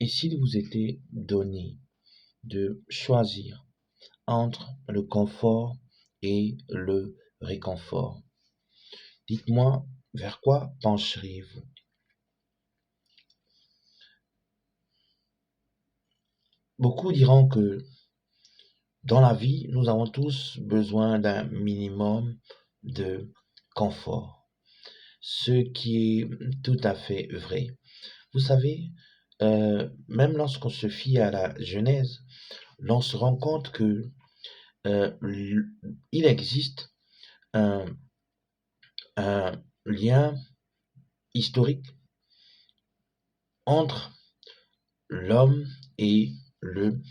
Et s'il vous était donné de choisir entre le confort et le réconfort, dites-moi vers quoi pencheriez-vous? Beaucoup diront que dans la vie, nous avons tous besoin d'un minimum de confort, ce qui est tout à fait vrai. Vous savez, même lorsqu'on se fie à la Genèse, l'on se rend compte que euh, il existe un, un lien historique entre l'homme et le,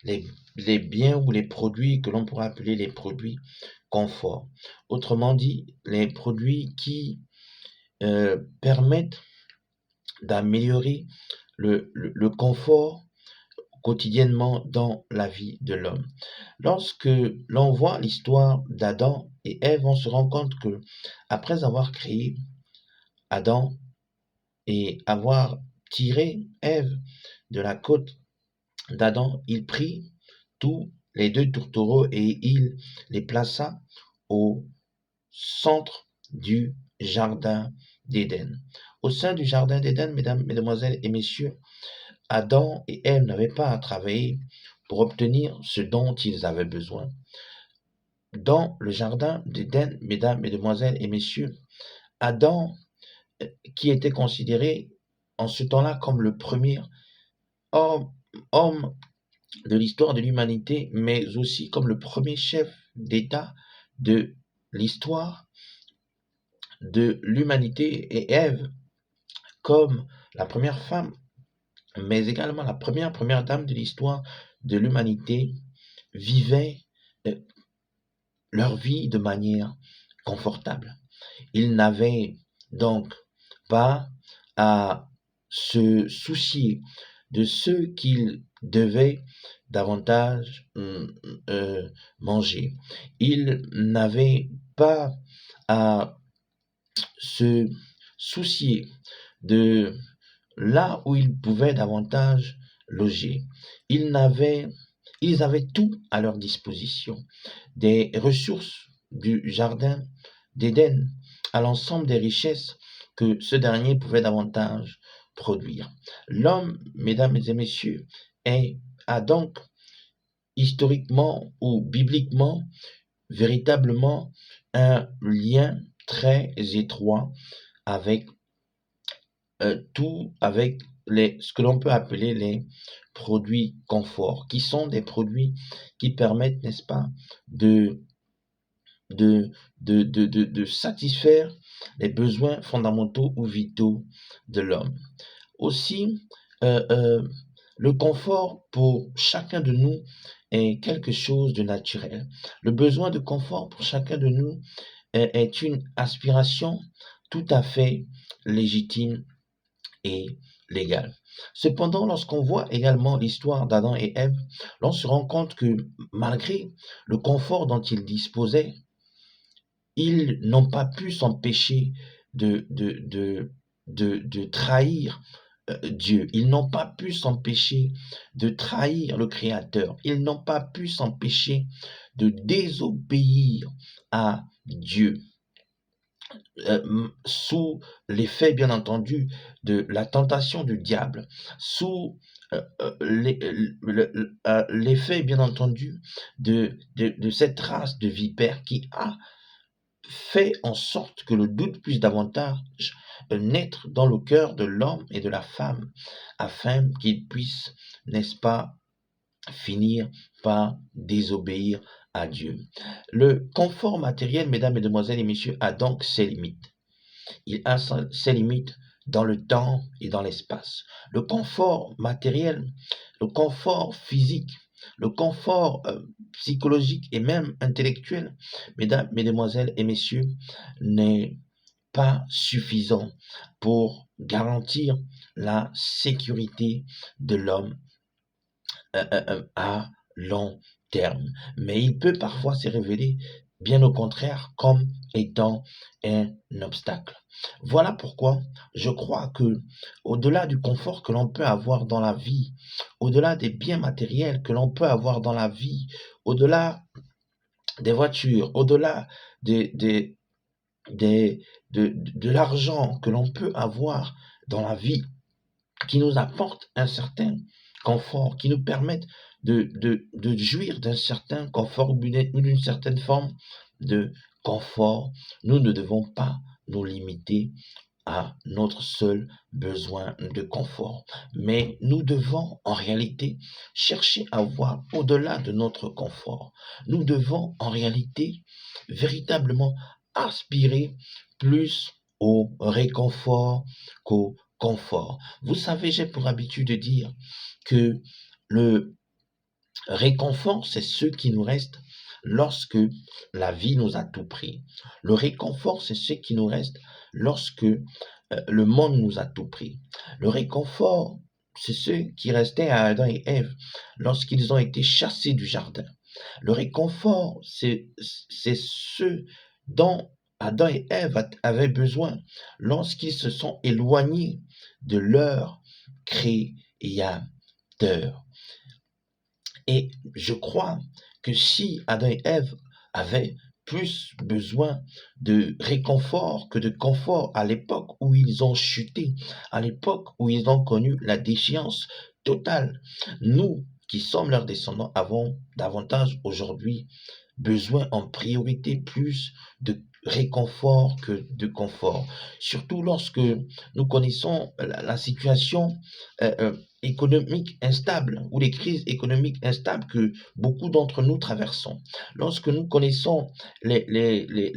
les, les biens ou les produits que l'on pourrait appeler les produits confort. Autrement dit, les produits qui permettent d'améliorer le confort quotidiennement dans la vie de l'homme. Lorsque l'on voit l'histoire d'Adam et Ève, on se rend compte que après avoir créé Adam et avoir tiré Ève de la côte d'Adam, il prit tous les deux tourtereaux et il les plaça au centre du jardin d'Éden. Au sein du jardin d'Éden, mesdames, mesdemoiselles et messieurs, Adam et Ève n'avaient pas à travailler pour obtenir ce dont ils avaient besoin. Dans le jardin d'Éden, mesdames, mesdemoiselles et messieurs, Adam, qui était considéré en ce temps-là comme le premier homme, homme de l'histoire de l'humanité, mais aussi comme le premier chef d'État de l'histoire de l'humanité, et Ève comme la première femme, mais également la première dame de l'histoire de l'humanité, vivaient euh, leur vie de manière confortable. Ils n'avaient donc pas à se soucier de ce qu'ils devaient davantage manger. Ils n'avaient pas à se soucier de là où ils pouvaient davantage loger. Ils avaient tout à leur disposition, des ressources du jardin d'Éden à l'ensemble des richesses que ce dernier pouvait davantage produire. L'homme, mesdames et messieurs, a donc historiquement ou bibliquement véritablement un lien très étroit avec avec ce que l'on peut appeler les produits confort, qui sont des produits qui permettent, n'est-ce pas, de, de, de satisfaire les besoins fondamentaux ou vitaux de l'homme. Aussi, euh, euh, le confort pour chacun de nous est quelque chose de naturel. Le besoin de confort pour chacun de nous est une aspiration tout à fait légitime et légale. Cependant, lorsqu'on voit également l'histoire d'Adam et Ève, l'on se rend compte que malgré le confort dont ils disposaient, ils n'ont pas pu s'empêcher de, de, de, de trahir Dieu. Ils n'ont pas pu s'empêcher de trahir le Créateur. Ils n'ont pas pu s'empêcher de désobéir à Dieu. Sous l'effet, bien entendu, de la tentation du diable, sous l'effet, bien entendu, de cette race de vipères qui a fait en sorte que le doute puisse davantage naître dans le cœur de l'homme et de la femme, afin qu'ils puissent, n'est-ce pas, finir par désobéir à Dieu. Le confort matériel, mesdames, mesdemoiselles et messieurs, a donc ses limites. Il a ses limites dans le temps et dans l'espace. Le confort matériel, le confort physique, le confort psychologique et même intellectuel, mesdames, mesdemoiselles et messieurs, n'est pas suffisant pour garantir la sécurité de l'homme à long terme. Mais il peut parfois se révéler, bien au contraire, comme étant un obstacle. Voilà pourquoi je crois que, au-delà du confort que l'on peut avoir dans la vie, au-delà des biens matériels que l'on peut avoir dans la vie, au-delà des voitures, au-delà des, des, des- de l'argent que l'on peut avoir dans la vie, qui nous apporte un certain confort, qui nous permettent de jouir d'un certain confort ou d'une certaine forme de confort, nous ne devons pas nous limiter à notre seul besoin de confort. Mais nous devons en réalité chercher à voir au-delà de notre confort. Nous devons en réalité véritablement aspirer plus au réconfort qu'au confort. Vous savez, j'ai pour habitude de dire que le réconfort, c'est ce qui nous reste lorsque la vie nous a tout pris. Le réconfort, c'est ce qui nous reste lorsque le monde nous a tout pris. Le réconfort, c'est ce qui restait à Adam et Ève lorsqu'ils ont été chassés du jardin. Le réconfort, c'est ce dont Adam et Ève avaient besoin lorsqu'ils se sont éloignés de leur Créateur. Et je crois que si Adam et Ève avaient plus besoin de réconfort que de confort à l'époque où ils ont chuté, à l'époque où ils ont connu la déchéance totale, nous qui sommes leurs descendants avons davantage aujourd'hui besoin en priorité plus de réconfort que de confort. Surtout lorsque nous connaissons la situation économique instable ou les crises économiques instables que beaucoup d'entre nous traversons. Lorsque nous connaissons les, les, les,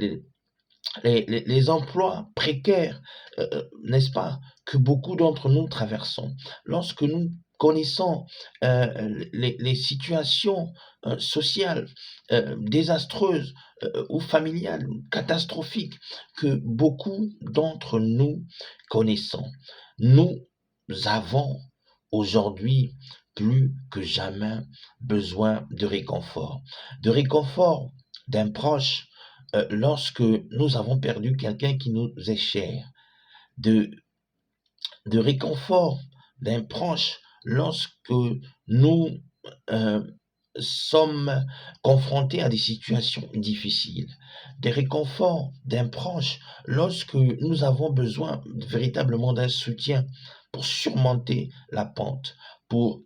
les les emplois précaires, n'est-ce pas, que beaucoup d'entre nous traversons. Lorsque nous connaissons les situations sociales désastreuses ou familiales, catastrophiques que beaucoup d'entre nous connaissons, nous avons aujourd'hui plus que jamais besoin de réconfort d'un proche, lorsque nous avons perdu quelqu'un qui nous est cher, de, de réconfort d'un proche lorsque nous euh, sommes confrontés à des situations difficiles, des réconforts d'un proche lorsque nous avons besoin véritablement d'un soutien pour surmonter la pente, pour,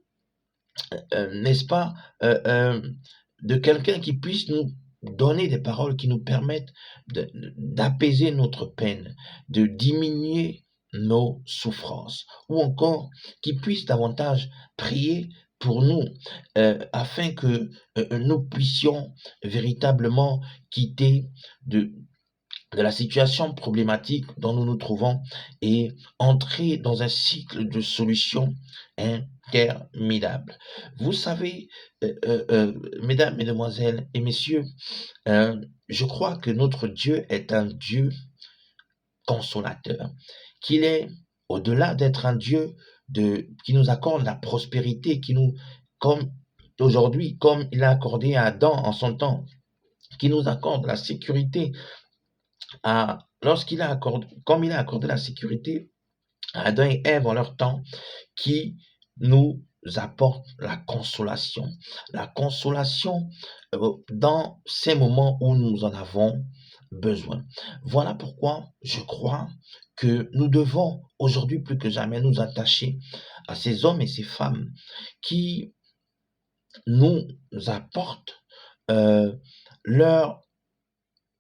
n'est-ce pas, de quelqu'un qui puisse nous donner des paroles qui nous permettent d'apaiser notre peine, de diminuer nos souffrances, ou encore qui puisse davantage prier pour nous, afin que nous puissions véritablement quitter de, de la situation problématique dont nous nous trouvons et entrer dans un cycle de solutions interminables. Vous savez, mesdames, mesdemoiselles et messieurs, je crois que notre Dieu est un Dieu consolateur, qu'il est, au-delà d'être un Dieu qui nous accorde la prospérité, comme aujourd'hui, comme il a accordé à Adam en son temps, qui nous accorde la sécurité comme il a accordé la sécurité à Adam et Ève en leur temps, qui nous apporte la consolation dans ces moments où nous en avons besoin. Voilà pourquoi je crois que nous devons aujourd'hui plus que jamais nous attacher à ces hommes et ces femmes qui nous apportent leur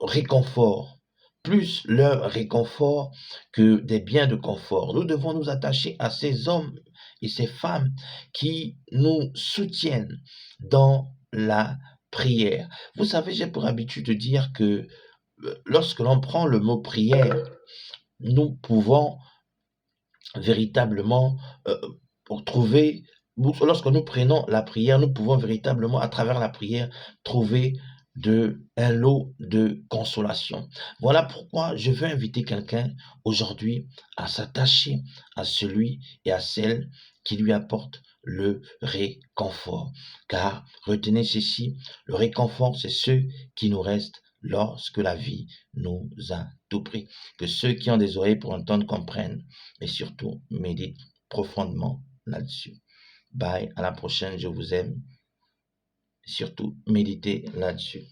réconfort, plus leur réconfort que des biens de confort. Nous devons nous attacher à ces hommes et ces femmes qui nous soutiennent dans la prière. Vous savez, j'ai pour habitude de dire que lorsque l'on prend le mot prière, nous pouvons véritablement trouver, lorsque nous prenons la prière, nous pouvons véritablement, à travers la prière, trouver un lot de consolation. Voilà pourquoi je veux inviter quelqu'un aujourd'hui à s'attacher à celui et à celle qui lui apporte le réconfort. Car retenez ceci, le réconfort, c'est ce qui nous reste lorsque la vie nous a tout pris. Que ceux qui ont des oreilles pour entendre comprennent et surtout méditent profondément là-dessus. Bye, à la prochaine, je vous aime. Surtout, méditez là-dessus.